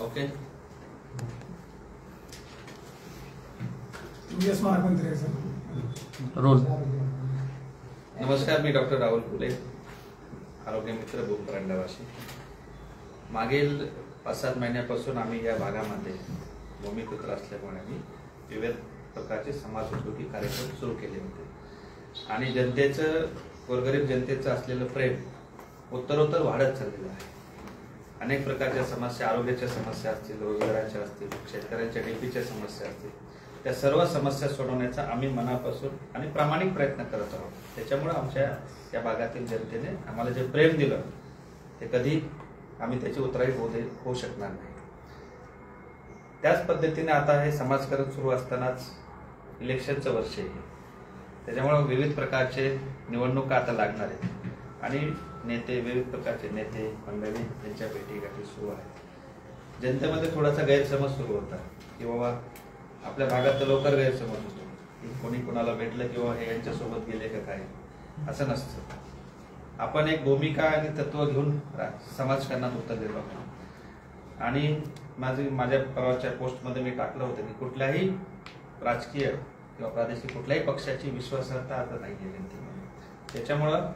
Okay. Role. नमस्कार, मी doctor Rahul फुले, आरोग्य मित्र भूमपरांडावाशी. मागील 5-7 महिन्यापासून आम्ही या भागामध्ये भूमिपुत्र असल्यामुळे आम्ही विविध प्रकारचे समाज उपयोगी कार्यक्रम सुरू केले होते आणि जनतेचं, गोरगरीब जनतेचं असलेलं प्रेम उत्तरोत्तर वाढत चाललेलं आहे. अनेक प्रकारच्या समस्या, आरोग्याच्या समस्या असतील, रोजगाराच्या असतील, शेतकऱ्यांच्या डीपीच्या समस्या असतील, त्या सर्व समस्या सोडवण्याचा आम्ही मनापासून आणि प्रामाणिक प्रयत्न करत आहोत. त्याच्यामुळे आमच्या या भागातील जनतेने आम्हाला जे प्रेम दिलं ते कधी आम्ही त्याची उतराई होऊ शकणार नाही. त्याच पद्धतीने आता हे समाजकारण सुरू असतानाच इलेक्शनचं वर्ष आहे. त्याच्यामुळे विविध प्रकारचे निवडणुका आता लागणार आहेत आणि नेते, विविध प्रकारचे नेते मंडळी त्यांच्या भेटीगाठी सुरू आहेत. जनतेमध्ये थोडासा गैरसमज सुरू होता की बाबा आपल्या भागात तर लवकर गैरसमज होतो की कोणी कोणाला भेटलं किंवा हे यांच्यासोबत गेले का काय. असं नसतं. आपण एक भूमिका आणि तत्व घेऊन समाजकारणात उतरलेलो आहोत आणि माझ्या परवाच्या पोस्टमध्ये मी टाकलं होतं की कुठल्याही राजकीय किंवा प्रादेशिक कुठल्याही पक्षाची विश्वासार्हता आता नाही आहे जनतेमध्ये. त्याच्यामुळं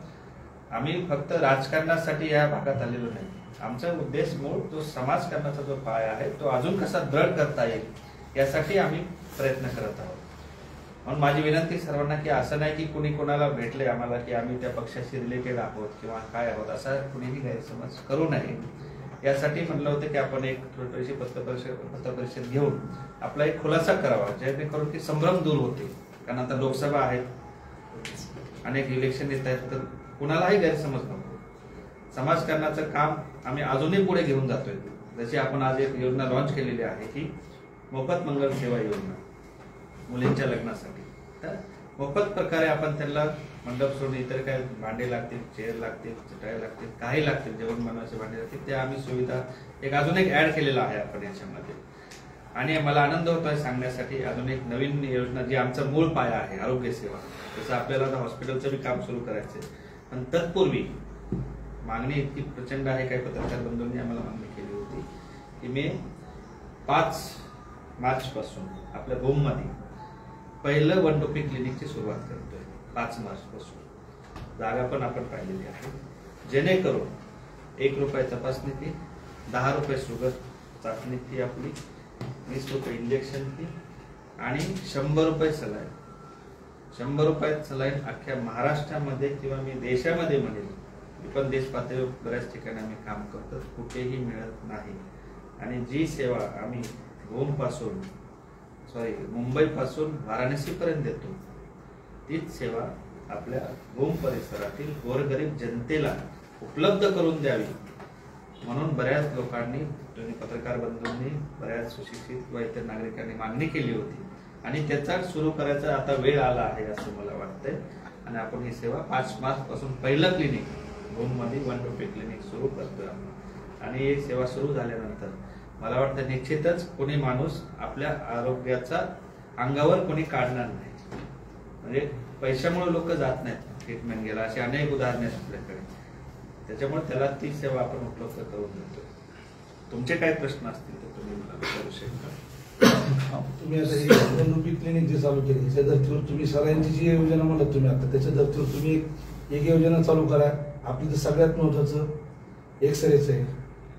आम्ही फक्त राजकारणासाठी या भागात आलेलो नाही. आमचा उद्देश मूळ जो समाजकारणाचा जो पाया आहे तो अजून कसा दृढ करता येईल यासाठी आम्ही प्रयत्न करत आहोत. म्हणून माझी विनंती सर्वांना की असं नाही की कुणी कोणाला भेटले आम्हाला की आम्ही त्या पक्षाशी रिलेटेड आहोत किंवा काय आहोत, असा कुणीही गैरसमज करू नये. यासाठी म्हणलं होतं की आपण एक छोटीशी पत्रपरिषद घेऊन आपला एक खुलासा करावा, जेणेकरून की संभ्रम दूर होते. कारण आता लोकसभा आहेत, अनेक इलेक्शन येत आहेत, तर कुणालाही गैरसमज नको. समाजकारणाचं काम आम्ही अजूनही पुढे घेऊन जातोय. जशी आपण आज एक योजना लॉन्च केलेली आहे की मोफत मंगल सेवा योजना मुलींच्या लग्नासाठी. तर मोफत प्रकारे आपण त्यांना मंडप सोडून इतर काय भांडे लागतील, चेअर लागतील, चटाई लागतील, काही लागतील, जेवण बनवायचे भांडे लागतील, ते आम्ही सुविधा एक अजून एक ऍड केलेला आहे आपण याच्यामध्ये. आणि मला आनंद होतोय सांगण्यासाठी अजून एक नवीन योजना जी आमचा मूळ पाया आहे, आरोग्य सेवा. जसं आपल्याला आता हॉस्पिटलचं बी काम सुरू करायचंय, पण तत्पूर्वी मागणी इतकी प्रचंड आहे, काही पत्रकार बंधूंनी आम्हाला मागणी केली होती की मी 5 मार्च पासून आपल्या भूममध्ये पहिलं 1 रुपी क्लिनिकची सुरुवात करतोय. 5 मार्च पासून जागा पण आपण पाहिलेली आहे, जेणेकरून 1 रुपये तपासणी फी, 10 रुपये शुगर चाचणी फी आपली, 20 रुपये इंजेक्शन फी आणि 100 रुपये सलाईन. 100 रुपयात सलाईन अख्ख्या महाराष्ट्रामध्ये किंवा मी देशामध्ये म्हणेल, मी पण देश पातळीवर बऱ्याच ठिकाणी आम्ही काम करतो, कुठेही मिळत नाही. आणि जी सेवा आम्ही मुंबई पासून वाराणसी पर्यंत देतो, तीच सेवा आपल्या भूम परिसरातील गोरगरीब जनतेला उपलब्ध करून द्यावी म्हणून बऱ्याच लोकांनी, पत्रकार बंधूंनी, बऱ्याच सुशिक्षित व इतर नागरिकांनी मागणी केली होती आणि त्याचा सुरू करायचा आता वेळ आला आहे असं मला वाटतंय. आणि आपण ही सेवा 5 मार्च पासून पहिलं क्लिनिक भूममध्ये 1 रुपी क्लिनिक सुरू करतोय आपण. आणि ही सेवा सुरू झाल्यानंतर मला वाटतं निश्चितच कोणी माणूस आपल्या आरोग्याचा अंगावर कोणी काढणार नाही. म्हणजे पैशामुळे लोक जात नाहीत ट्रीटमेंट घ्यायला, अशी अनेक उदाहरणे आहेत आपल्याकडे. त्याच्यामुळे त्याला ती सेवा आपण उपलब्ध करून देतो. तुमचे काय प्रश्न असतील तर तुम्ही मला विचारू शकता. तुम्ही आता हे 1 रुपी क्लिनिक जे चालू केले, त्याच्या धर्तीवर तुम्ही सगळ्यांची जी योजना म्हणत तुम्ही आता, त्याच्या धर्तीवर तुम्ही एक योजना चालू करा. आपली तर सगळ्यात महत्वाचं एक्सरेचं आहे,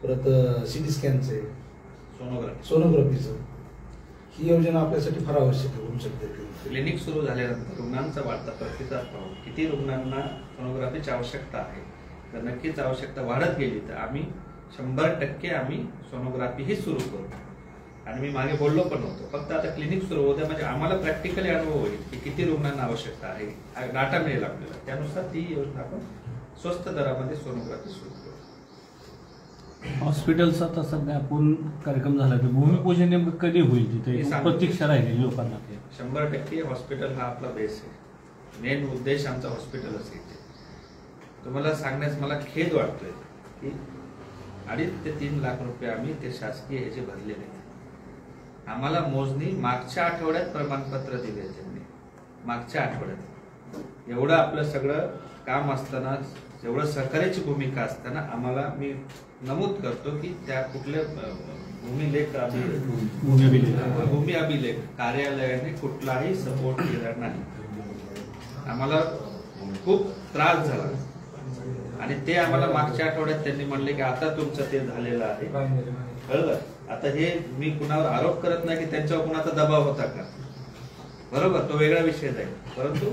परत सिटी स्कॅनचं आहे, सोनोग्राफीचं. ही योजना आपल्यासाठी फार आवश्यक होऊ शकते. क्लिनिक सुरू झाल्यानंतर रुग्णांचा वाढता प्रतिसाद पाहून किती रुग्णांना सोनोग्राफीची आवश्यकता आहे, जर नक्कीच आवश्यकता वाढत गेली तर आम्ही 100% आम्ही सोनोग्राफी ही सुरू करू. आणि मी मागे बोललो पण होतो, फक्त आता क्लिनिक सुरू होतं म्हणजे आम्हाला प्रॅक्टिकली अनुभव होईल की किती रुग्णांना आवश्यकता आहे, डाटा मिळेल आपल्याला. त्यानुसार ती योजना आपण स्वस्त दरामध्ये सोनोग्राफी सुरू करू. हॉस्पिटलचा आता सध्या आपण कार्यक्रम झाला तर भूमिपूजन नेमकं कधी होईल तिथे प्रतीक्षा राहिली लोकांना? 100% हॉस्पिटल हा आपला बेस आहे. मेन उद्देश आमचा हॉस्पिटलच आहे. तुम्हाला सांगण्यास मला खेद वाटतोय की 2.5 ते 3 लाख रुपये आम्ही ते शासकीय ह्याचे भरले नाही. आम्हाला मोजणी मागच्या आठवड्यात प्रमाणपत्र दिले त्यांनी, मागच्या आठवड्यात. एवढं आपलं सगळं काम असताना, एवढं सहकार्याची भूमिका असताना आम्हाला, मी नमूद करतो की त्या कुठल्या भूमिलेख भूमी भूमी अभिलेख कार्यालयाने कुठलाही सपोर्ट केला नाही. आम्हाला खूप त्रास झाला आणि ते आम्हाला मागच्या आठवड्यात त्यांनी म्हणले की आता तुमचं ते झालेलं आहे, कळलं. आता हे मी कुणावर आरोप करत नाही की त्यांच्यावर कुणाचा दबाव होता का, बरोबर, तो वेगळा विषय जाईल. परंतु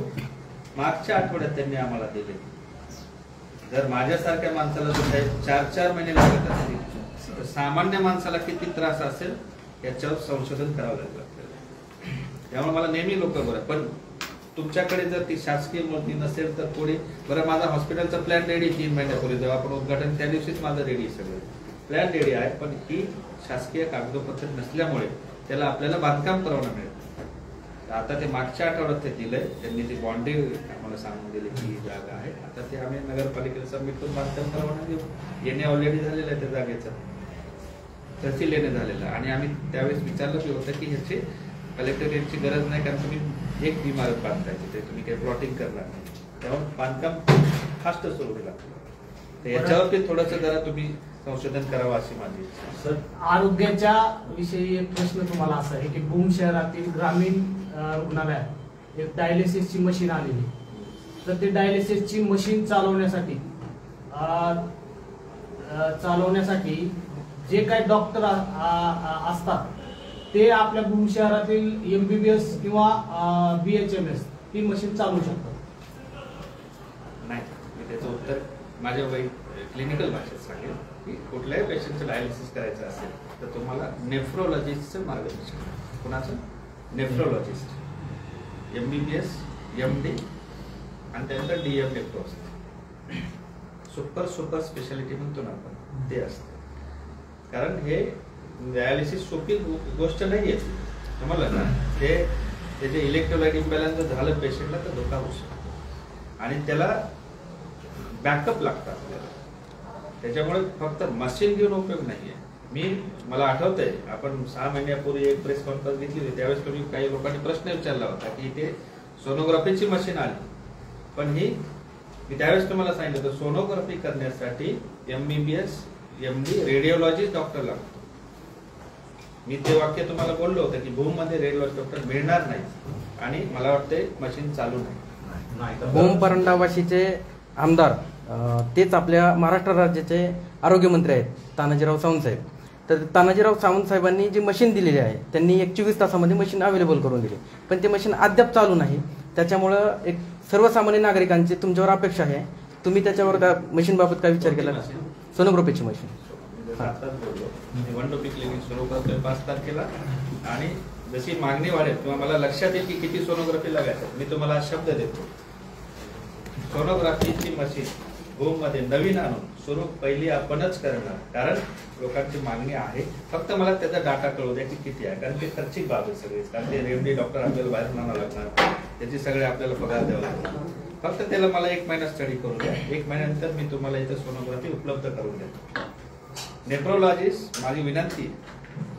मागच्या आठवड्यात त्यांनी आम्हाला दिले. जर माझ्यासारख्या माणसाला जर 4-4 महिने लागत असतील तर सामान्य माणसाला किती त्रास असेल याच्यावर संशोधन करावं लागलं. त्यामुळे मला नेहमी लोक बरं, पण तुमच्याकडे जर ती शासकीय नोंदणी नसेल तर थोडी बरं, माझा हॉस्पिटलचा प्लॅन रेडी 3 महिन्यापूर्वी जेव्हा आपण उद्घाटन त्या दिवशीच माझं रेडी, सगळं प्लॅन रेडी आहे, पण ही शासकीय कागदपत्र नसल्यामुळे त्याला आपल्याला बांधकाम परवाना मिळत. आता ते मागच्या आठवड्यात ते दिलंय, त्यांनी ती बॉन्डे आम्हाला सांगून दिली की ही जागा आहे. आता ते आम्ही नगरपालिकेला सबमिट करून बांधकाम परवाना देऊ. येणे ऑलरेडी झालेलं आहे त्या जागेचं, तहसील येणे झालेलं, आणि आम्ही त्यावेळेस विचारलं की होतं की ह्याची कलेक्टर यांची गरज नाही, कारण तुम्ही एक इमारत बांधताय तिथे, तुम्ही काही प्लॉटिंग करणार नाही, त्यामुळे बांधकाम फास्ट सुरू केला. तर याच्यावरती थोडंसं जरा तुम्ही संशोधन करावं अशी माझी इच्छा. सर, आरोग्याच्या विषयी एक प्रश्न तुम्हाला असा आहे की भूम शहरातील ग्रामीण रुग्णालयात एक डायलिसिसची मशीन आलेली, तर ते डायलिसिसची मशीन चालवण्यासाठी जे काही डॉक्टर असतात ते आपल्या भूम शहरातील MBBS किंवा BHMS ती मशीन चालवू शकतात? नाही, मी त्याचं उत्तर माझ्या क्लिनिकल भाषेत सांगेल की कुठल्याही पेशंटचं डायलिसिस करायचं असेल तर तुम्हाला नेफ्रोलॉजिस्टचं मार्गदर्शन. कुणाचं? नेफ्रोलॉजिस्ट, MBBS, MD आणि त्यानंतर DM नेफ्रो असतं. सुपर स्पेशालिटी म्हणतो ना आपण, ते असतं. कारण हे डायलिसिस सोपी गोष्ट नाही आहे तुम्हाला ना. त्याचे इलेक्ट्रोलाइट इम्बॅलन्स जर झालं पेशंटला तर धोका होऊ शकतो आणि त्याला बॅकअप लागतं आपल्याला. त्याच्यामुळे फक्त मशीन घेऊन उपयोग नाहीये. मला आठवतंय आपण 6 महिन्यापूर्वी एक प्रेस कॉन्फरन्स घेतली होती, त्यावेळेस तुम्ही काही लोकांनी प्रश्न विचारला होता की इथे सोनोग्राफीची मशीन आली, पण मी त्यावेळेस तुम्हाला सांगितलं होतं सोनोग्राफी करण्यासाठी MBBS, MD, रेडिओलॉजिस्ट डॉक्टर लागतो. मी ते वाक्य तुम्हाला बोललो होतं की भूम मध्ये रेडिओलॉजिस्ट डॉक्टर मिळणार नाही आणि मला वाटतंय मशीन चालू नाही. भूम परंडावाशीचे आमदार तेच आपल्या महाराष्ट्र राज्याचे आरोग्यमंत्री आहेत तानाजीराव सावंत साहेब. तर तानाजीराव सावंत साहेबांनी जी मशीन दिलेली आहे त्यांनी 24 तासामध्ये मशीन अवेलेबल करून दिली, पण ते मशीन अद्याप चालू नाही. त्याच्यामुळं एक सर्वसामान्य नागरिकांची तुमच्यावर अपेक्षा आहे, तुम्ही त्याच्यावर मशीन बाबत काय विचार केला? सोनोग्राफीची मशीन आताच बोललो, निवडणुकी क्लिनिक सुरू करतोय 5 तारखेला आणि जशी मागणी वाढेल किंवा मला लक्षात येईल की किती सोनोग्राफी लागायचं, मी तुम्हाला शब्द देतो. सोनोग्राफीची मशीन भूम मध्ये नवीन आणून सुरू पहिली आपणच करणार, कारण लोकांची मागणी आहे. फक्त मला त्याचा डाटा कळू द्या की किती आहे, कारण ते खर्चिक बाब आहे सगळीच. कारण ते रेमडी डॉक्टर आपल्याला बाहेर आणावं लागणार, त्याचे सगळे आपल्याला पगार द्यावा लागणार. फक्त त्याला मला 1 महिना स्टडी करू द्या. 1 महिन्यानंतर मी तुम्हाला इथं सोनोग्राफी उपलब्ध करून देतो. नेफ्रोलॉजिस्ट, माझी विनंती,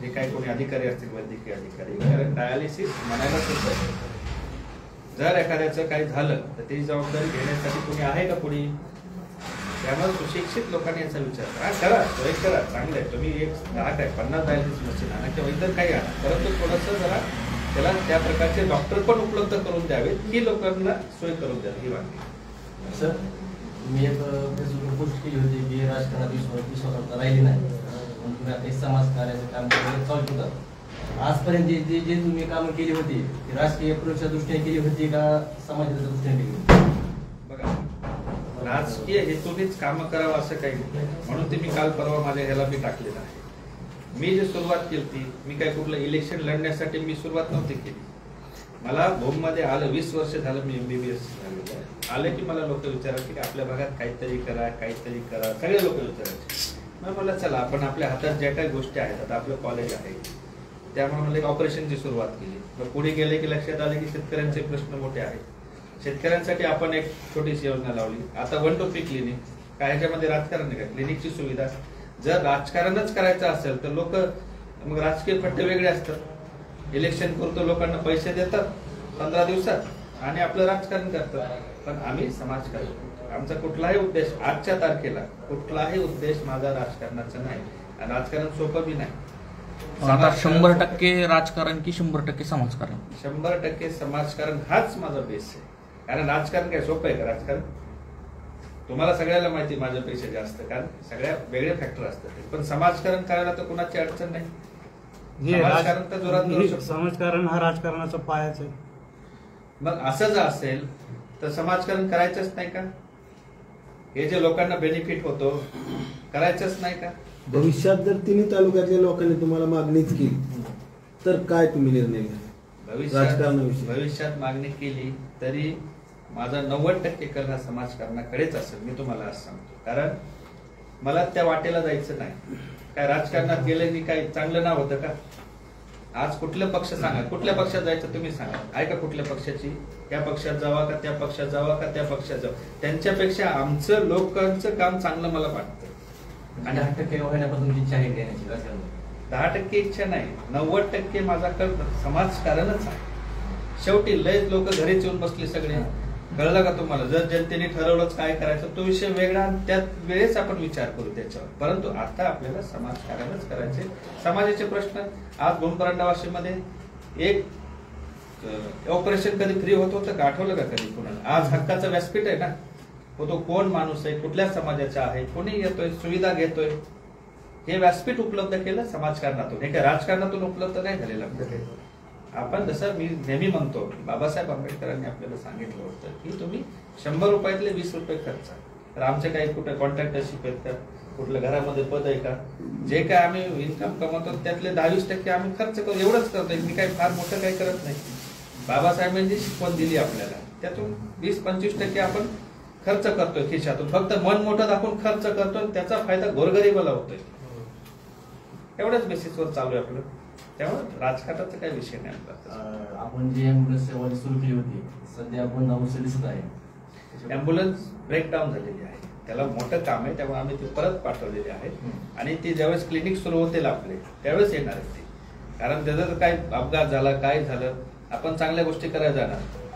जे काही कोणी अधिकारी असतील वैद्यकीय अधिकारी, कारण डायलिसिस म्हणायला सुद्धा जर एखाद्याचं काही झालं तर ती जबाबदारी घेण्यासाठी कोणी आहे का कोणी? त्यामुळे सुशिक्षित लोकांनी याचा विचार करा, चांगलं आहे. तुम्ही 50 डायलिसिस मशीन आणा किंवा इतर काही आणा, परंतु थोडंसं जरा त्याला त्या प्रकारचे डॉक्टर पण उपलब्ध करून द्यावेत, ही लोकांना सोय करून द्यावी ही वाटते. सर, मी एक पोस्ट केली होती की राजकारणात विश्वास राहिली नाही, तुम्ही आता समाज कार्याचं काम चालू होतं. आजपर्यंत जे तुम्ही कामं केली होती ती राजकीय अप्रोचच्या दृष्टीने केली होती का समाजाच्या दृष्टीने केली होती? बघा, राजकीय हेतूनेच कामं करावं असं काही नाही, म्हणून ते मी काल परवा माझ्या ह्याला मी टाकलेलं आहे. मी जे सुरुवात केली मी काय कुठलं इलेक्शन लढण्यासाठी मी सुरुवात नव्हती केली. मला भूम मध्ये आलं 20 वर्ष झालं, मी MBBS झालेलं आहे. आलं की मला लोक विचारायचे की आपल्या भागात काहीतरी करा, सगळे लोक विचारायचे. मग मला चला आपण आपल्या हातात ज्या काही गोष्टी आहेत, आता आपलं कॉलेज आहे, त्यामुळे मला एक ऑपरेशनची सुरुवात केली. मग पुढे गेले की लक्षात आले की शेतकऱ्यांचे प्रश्न मोठे आहेत. शेतकऱ्यांसाठी आपण एक छोटीशी योजना लावली. आता 1 to P क्लिनिक, काय ह्याच्यामध्ये राजकारण नाही का, क्लिनिकची सुविधा. जर राजकारणच करायचं असेल तर लोक मग राजकीय फट्टे वेगळे असतात. इलेक्शन करतो, लोकांना पैसे देतात 15 दिवसात आणि आपलं राजकारण करतात. पण आम्ही समाजकारण आमचा कुठलाही उद्देश आजच्या तारखेला कुठलाही उद्देश माझा राजकारणाचा नाही आणि राजकारण सोपं बी नाही. आता 100% राजकारण की 100% समाजकारण? 100% समाजकारण हाच माझा बेस आहे. कारण राजकारण काय सोपं आहे का? राजकारण तुम्हाला सगळ्याला माहिती माझ्यापेक्षा जास्त, कारण सगळ्या वेगळे फॅक्टर असतात. पण समाजकारण करायला तर कुणाची अडचण नाही. समाजकारण तर जोरात करू शकतो. समाजकारण हा राजकारणाचा पायाच आहे. मग असं जर असेल तर समाजकारण करायचंच नाही का? हे जे लोकांना बेनिफिट होतो करायचंच नाही का? भविष्यात जर तिन्ही तालुक्यातल्या लोकांनी तुम्हाला मागणीच केली तर काय तुम्ही निर्णय घ्या राजकारणाविषयी? भविष्यात मागणी केली तरी माझा 90% कल हा समाजकारणाकडेच असेल. मी तुम्हाला आज सांगतो, कारण मला त्या वाटेला जायचं नाही. काय राजकारणात गेल्याने काय चांगलं नाव होतं का? आज कुठलं पक्ष सांगा, कुठल्या पक्षात जायचं तुम्ही सांगा. आहे का कुठल्या पक्षाची? त्या पक्षात जावा का त्या पक्षात जावा का त्या पक्षात जावा? त्यांच्यापेक्षा आमचं लोकांचं काम चांगलं मला वाटतं. आणि 10% होण्यापासून इच्छा आहे देण्याची राजकारणात? 10% इच्छा नाही, 90% माझा कल समाजकारणच आहे. शेवटी लय लोक घरीच येऊन बसले सगळे. कळलं का तुम्हाला? जर जनतेने ठरवलंच काय करायचं तो विषय वेगळा, त्यात वेळेस आपण विचार करू त्याच्यावर. परंतु आता आपल्याला समाजकारणच करायचे. समाजाचे प्रश्न आज भूमपरांडावाशीमध्ये एक ऑपरेशन कधी फ्री होत होतं का? आठवलं का कधी कुणाला? आज हक्काचं व्यासपीठ आहे ना. तो कोण माणूस आहे, कुठल्या समाजाचा आहे, कोणी येतोय, सुविधा घेतोय, हे व्यासपीठ उपलब्ध केलं समाजकारणातून. हे काय राजकारणातून उपलब्ध नाही झालेलं आपल्याकडे. आपण जसं मी नेहमी म्हणतो, बाबासाहेब आंबेडकरांनी आपल्याला सांगितलं होतं की तुम्ही 100 रुपयातले 20 रुपये खर्च. तर आमचे काही कुठे कॉन्ट्रॅक्टरशिप आहेत का? कुठल्या घरामध्ये पद आहे का? जे काय आम्ही इन्कम कमवतो त्यातले 10-20% आम्ही खर्च करू, एवढंच करतोय. मी काही फार मोठं काही करत नाही. बाबासाहेबांनी शिकवण दिली आपल्याला, त्यातून 20-25% आपण खर्च करतोय खिशातून. फक्त मन मोठं दाखवून खर्च करतोय, त्याचा फायदा गोरगरीबाला होतोय. एवढ्याच बेसिसवर चालू आहे आपलं. त्यामुळे राजकारणाचा काही विषय नाही आपला. आपण जी ॲम्ब्युलन्स सेवा सुरू केली होती, सध्या आपण अवस्था दिसत आहे. ॲम्ब्युलन्स ब्रेकडाऊन झालेली आहे, त्याला मोठं काम आहे. त्यामुळे आम्ही ती परत पाठवलेली आहे. आणि ती ज्यावेळेस क्लिनिक सुरू होतील आपले त्यावेळेस येणार आहे ती. कारण त्याचा जर काही अपघात झाला, काय झालं, आपण चांगल्या गोष्टी करायला जाणार.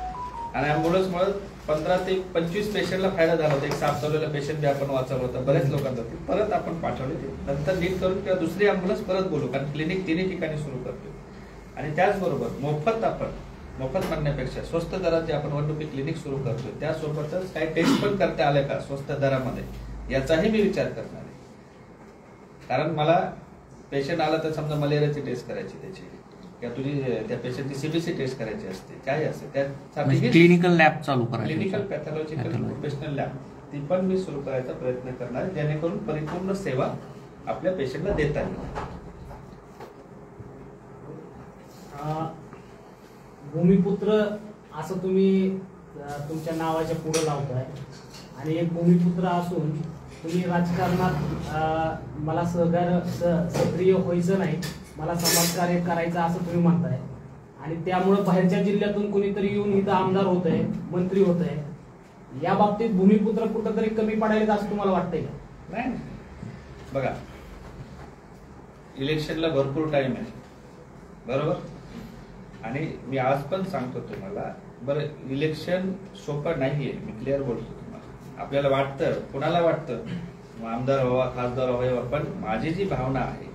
आणि ॲम्ब्युलन्समुळे 15 ते 25 पेशंटला फायदा झाला होता. एक साप चावलेला पेशंट बी आपण वाचवलं होतं. बऱ्याच लोकांना परत आपण पाठवले. नंतर नीट करून किंवा दुसरी ॲम्ब्युलन्स परत बोलू, कारण क्लिनिक तिन्ही ठिकाणी सुरू करतो. आणि त्याचबरोबर मोफत म्हणण्यापेक्षा स्वस्त दरात जे आपण 1 रुपये क्लिनिक सुरू करतोय त्यासोबतच काही टेस्ट पण करता आले का स्वस्त दरामध्ये, याचाही मी विचार करणार आहे. कारण मला पेशंट आला तर समजा मलेरियाची टेस्ट करायची त्याची, किंवा तुझी त्या पेशंटची सीबीसी टेस्ट करायची असते, काय असते त्यासाठी क्लिनिकल लॅब चालू करायची, क्लिनिकल पॅथॉलॉजिकल प्रोफेशनल लॅब ती पण मी सुरू करायचा प्रयत्न करणार, जेणेकरून परिपूर्ण सेवा आपल्या पेशंटला देता येईल. भूमिपुत्र असं तुम्ही तुमच्या नावाच्या पुढे लावताय आणि एक भूमिपुत्र असून तुम्ही राजकारणात मला सक्रिय व्हायचं नाही, मला समाजकार्य करायचं असं तुम्ही म्हणताय. आणि त्यामुळे बाहेरच्या जिल्ह्यातून कोणीतरी येऊन इथं आमदार होत आहे, मंत्री होत आहे. या बाबतीत भूमिपुत्र कुठंतरी कमी पडायला असं तुम्हाला वाटतंय का? नाही, बघा इलेक्शनला भरपूर टाइम आहे, बरोबर. आणि मी आज पण सांगतो तुम्हाला, बरं इलेक्शन सोपं नाहीये, मी क्लिअर बोलतो तुम्हाला. आपल्याला वाटतं, कुणाला वाटतं आमदार व्हावा, खासदार व्हावा, पण माझी जी भावना आहे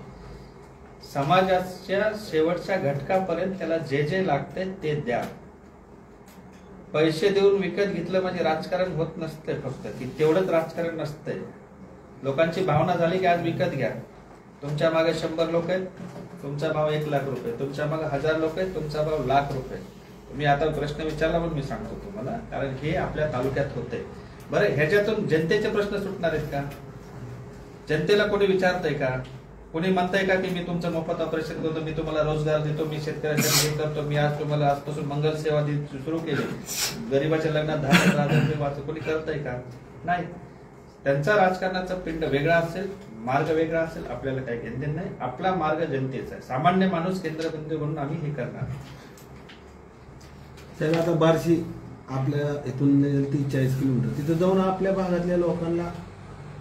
समाजाच्या शेवटच्या घटकापर्यंत त्याला जे जे लागतंय ते द्या. पैसे देऊन विकत घेतलं म्हणजे राजकारण होत नसतंय. फक्त की तेवढंच राजकारण नसतंय. लोकांची भावना झाली की आज विकत घ्या. तुमच्या मागे 100 लोक आहेत, तुमचा भाव 1 लाख रुपये, तुमच्या मागे 1000 लोक आहेत, तुमचा भाव लाख रुपये. तुम्ही आता प्रश्न विचारला पण मी सांगतो तुम्हाला, कारण हे आपल्या तालुक्यात होतंय. बरं, ह्याच्यातून जनतेचे प्रश्न सुटणार आहेत का? जनतेला कोणी विचारतंय का? कोणी म्हणतंय का की मी तुमचं मोफत ऑपरेशन करतो, मी तुम्हाला रोजगार देतो, मी शेतकऱ्यासाठी हे करतो, मी आज तुम्हाला आजपासून मंगल सेवा सुरू केली, गरीबाच्या लग्नात 10,000 रुपये वाचतो, कोणी करतंय का? नाही. त्यांचा राजकारणाचा पिंड वेगळा असेल, मार्ग वेगळा असेल, आपल्याला काही घेणं नाही. आपला मार्ग जनतेचा आहे, सामान्य माणूस केंद्रबिंदू म्हणून आम्ही हे करणार. त्याला आता बार्शी आपल्या इथून 30-40 किलोमीटर, तिथं जाऊन आपल्या भागातल्या लोकांना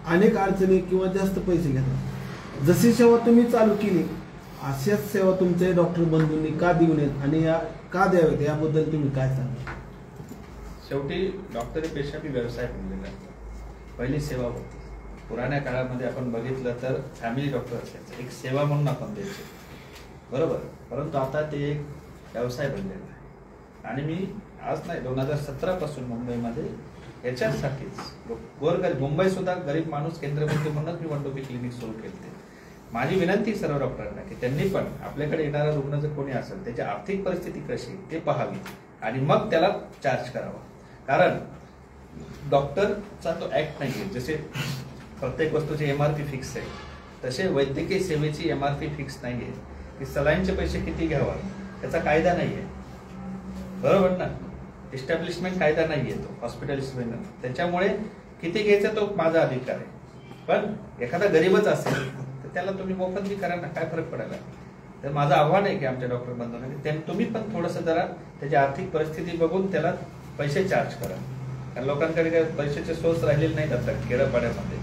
अनेक अडचणी किंवा जास्त पैसे घेतात. जशी सेवा तुम्ही चालू केली अशाच सेवा तुमचे डॉक्टर बंधूंनी का देऊ नयेत आणि का द्यावेत याबद्दल तुम्ही काय सांगा? शेवटी डॉक्टरी पेशा बी व्यवसाय बनलेला आहे. पहिली सेवा होती. पुराण्या काळामध्ये आपण बघितलं तर फॅमिली डॉक्टर असायचं, एक सेवा म्हणून आपण द्यायचो, बरोबर. परंतु आता ते एक व्यवसाय बनलेला आहे. आणि मी आज नाही 2017 पासून मुंबईमध्ये याच्यासाठीच गोरगरीब, मुंबई सुद्धा गरीब माणूस केंद्रबिंदू म्हणूनच मी वनडोपी क्लिनिक सुरू केले. माझी विनंती सर्व डॉक्टरांना की त्यांनी पण आपल्याकडे येणारा रुग्ण जर कोणी असेल त्याची आर्थिक परिस्थिती कशी ते पाहावी आणि मग त्याला चार्ज करावा. कारण डॉक्टरचा तो ऍक्ट नाहीये. जसे प्रत्येक वस्तूची MRP फिक्स आहे, तसे वैद्यकीय सेवेची MRP फिक्स नाहीये की सलाईनचे पैसे किती घ्यावा त्याचा कायदा नाहीये, बरोबर ना. एस्टॅब्लिशमेंट कायदा नाहीये तो हॉस्पिटल. त्याच्यामुळे किती घ्यायचा तो माझा अधिकार आहे. पण एखादा गरीबच असेल तर त्याला तुम्ही मोफत बी करा ना, काय फरक पडायला. तर माझं आव्हान आहे की आमच्या डॉक्टर बंधूंना तुम्ही पण थोडंसं जरा त्याची आर्थिक परिस्थिती बघून त्याला पैसे चार्ज करा. कारण लोकांकडे काही पैशाचे सोर्स राहिलेले नाहीत आता खेड्यापाड्यामध्ये.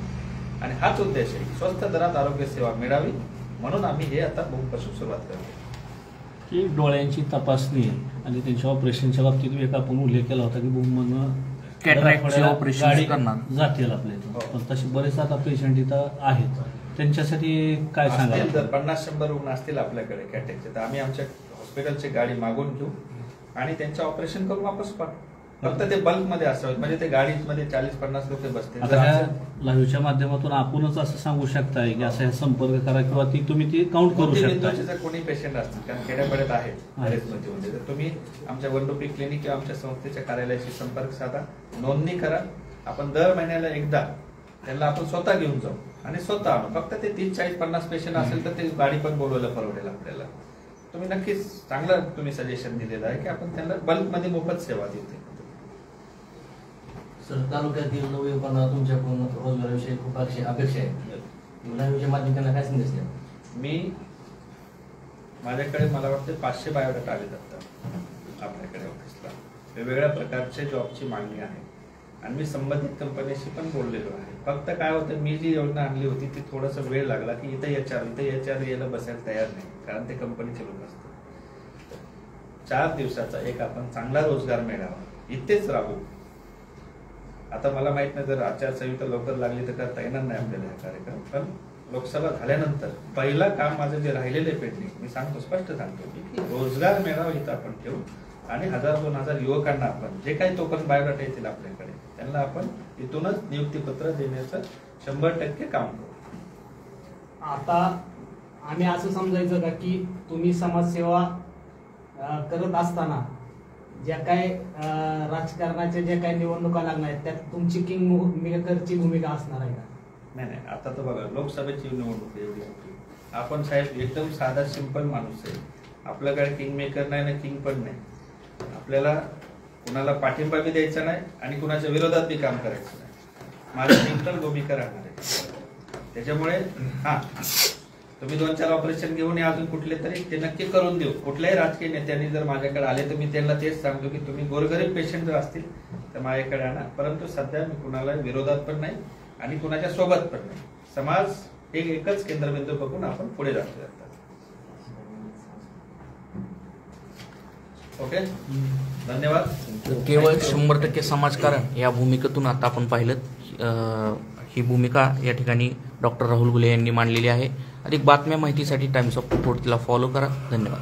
आणि हाच उद्देश आहे, स्वस्त दरात आरोग्य सेवा मिळावी, म्हणून आम्ही हे आता बुकपासून सुरुवात करतो. की डोळ्यांची तपासणी आणि त्यांच्या ऑपरेशनच्या बाबतीत एक आपण उल्लेख केला होता की भूममधनं कॅटरॅक्टचे ऑपरेशन गाडी करणार जातील आपल्या इथं. पण तसे बरेच आता पेशंट इथं आहेत, त्यांच्यासाठी काय सांगाल? असतील तर 50-100 रुग्ण असतील आपल्याकडे कॅटरॅक्टचे, तर आम्ही आमच्या हॉस्पिटलची गाडी मागून घेऊ आणि त्यांचं ऑपरेशन करून वापस पाठवू. फक्त ते बल्कमध्ये असावेत, म्हणजे ते गाडीमध्ये 40-50 लोक बसतील. आता ह्या लाईव्हच्या माध्यमातून आपणच असं सांगू शकताय की असं संपर्क करा किंवा तुम्ही ती काउंट करू शकता. जर कोणी पेशंट असतील, कारण खेड्यापाड्यात आहेत बरेच मध्ये, तर तुम्ही आमच्या वनडोपी क्लिनिक किंवा आमच्या संस्थेच्या कार्यालयाशी संपर्क साधा, नोंदणी करा. आपण दर महिन्याला एकदा त्यांना आपण स्वतः घेऊन जाऊ आणि स्वतः आणू. फक्त ते 30-40-50 पेशंट असेल तर ते गाडी पण बोलवायला परवडेल आपल्याला. तुम्ही नक्कीच चांगलं तुम्ही सजेशन दिलेलं आहे की आपण त्यांना बल्कमध्ये मोफत सेवा देते. सर, तालुक्यातील नवयुवकांना तुमच्याकडून रोजगाराविषयी खूप अपेक्षा आहे. लाईव्हच्या माध्यमातून काय संदेश द्या? माझ्याकडे मला वाटतं 500 बायोडाटा आले जातात आपल्याकडे ऑफिसला. वेगवेगळ्या प्रकारचे जॉबची मागणी आहे आणि मी संबंधित कंपनीशी पण बोललेलो आहे. फक्त काय होतं, मी जी योजना आणली होती ती थोडासा वेळ लागला की इथे HR यायला बसायला तयार नाही, कारण ते कंपनीचे लोक असतात. 4 दिवसाचा एक आपण चांगला रोजगार मिळावा, इथेच राहू. आता मला माहित नाही, जर आचारसंहिता लवकर लागली तर करता येणार नाही आपल्याला हा कार्यक्रम. पण लोकसभा झाल्यानंतर पहिलं काम माझं जे राहिलेलं आहे पेंडिंग, मी सांगतो, स्पष्ट सांगतो की रोजगार मेळावा इथं आपण ठेवू आणि 1000-2000 युवकांना आपण जे काही टोकन बायोडाटा येतील आपल्याकडे त्यांना आपण इथूनच नियुक्तीपत्र देण्याचं 100% काम करू. आता आम्ही असं समजायचं का की तुम्ही समाजसेवा करत असताना ज्या काही राजकारणाच्या ज्या काही निवडणुका लागणार आहेत त्यात तुमची किंग मेकरची भूमिका असणार आहे का? नाही, आता तर बघा, लोकसभेची निवडणूक एवढी होती. आपण साहेब एकदम साधा सिंपल माणूस आहे. आपल्याकडे किंग मेकर नाही ना किंग पण नाही. आपल्याला कुणाला पाठिंबा बी द्यायचा नाही आणि कुणाच्या विरोधात बी काम करायचं नाही. माझी न्यूट्रल भूमिका राहणार आहे. त्याच्यामुळे तुम्ही 2-4 ऑपरेशन घेऊन या, अजून कुठले तरी ते नक्की करून देऊ. कुठल्याही राजकीय नेत्यांनी जर माझ्याकडे आले तर मी त्यांना तेच सांगतो की तुम्ही गोरगरीब पेशंट जर असतील तर माझ्याकडे आणा. परंतु सध्या मी कुणाला विरोधात पण नाही आणि कुणाच्या सोबत पण नाही. समाज एकच केंद्रबिंदू बघून आपण पुढे जातो. ओके, धन्यवाद. केवळ 100% समाजकारण या भूमिकेतून आता आपण पाहिलं. ही भूमिका या ठिकाणी डॉक्टर राहुल गुले यांनी मांडलेली आहे. अधिक बातम्या माहितीसाठी टाइम्स ऑफ रिपोर्टला फॉलो करा. धन्यवाद.